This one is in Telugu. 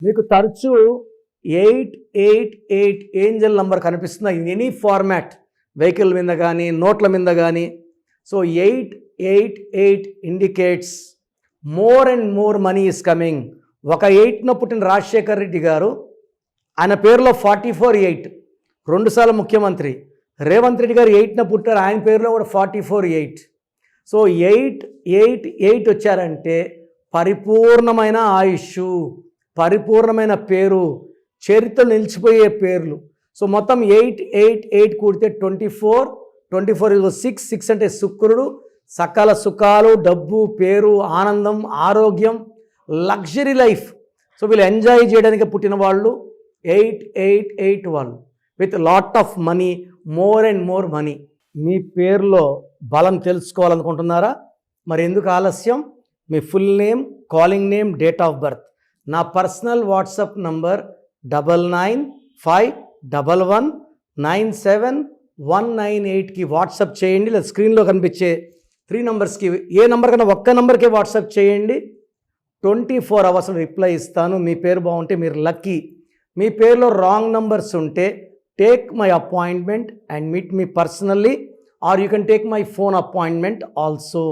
మీకు తరచూ 888 ఏంజల్ నంబర్ కనిపిస్తుంది ఇన్ ఎనీ ఫార్మాట్, వెహికల్ మీద కానీ నోట్ల మీద కానీ. So 888 indicates more and more money is coming. ఒక 8న పుట్టిన రాజశేఖర్ రెడ్డి గారు, ఆయన పేరులో 44-8, 2 సార్లు ముఖ్యమంత్రి. రేవంత్ రెడ్డి గారు 8న పుట్టారు, ఆయన పేరులో కూడా 44-8. సో 888 వచ్చారంటే పరిపూర్ణమైన ఆయుష్, పరిపూర్ణమైన పేరు, చరిత్ర నిలిచిపోయే పేర్లు. సో మొత్తం 888 కూడితే 24, 24 6 అంటే శుక్రుడు, సకల సుఖాలు, డబ్బు, పేరు, ఆనందం, ఆరోగ్యం, లగ్జరీ లైఫ్. సో వీళ్ళు ఎంజాయ్ చేయడానికి పుట్టిన వాళ్ళు 888 వాళ్ళు, with lot of money, more and more money. మీ పేరులో బలం తెలుసుకోవాలనుకుంటున్నారా? మరి ఎందుకు ఆలస్యం? మీ full name, calling name, date of birth, నా పర్సనల్ వాట్సాప్ నంబర్ 995111971981కి వాట్సాప్ చేయండి. లేదా స్క్రీన్లో కనిపించే 3 నంబర్స్కి ఏ నంబర్ కన్నా ఒక్క నంబర్కే వాట్సాప్ చేయండి. 24 అవర్స్ రిప్లై ఇస్తాను. మీ పేరు బాగుంటే మీరు లక్కీ. మీ పేరులో రాంగ్ నంబర్స్ ఉంటే take my appointment and meet me personally, or you can take my phone appointment also.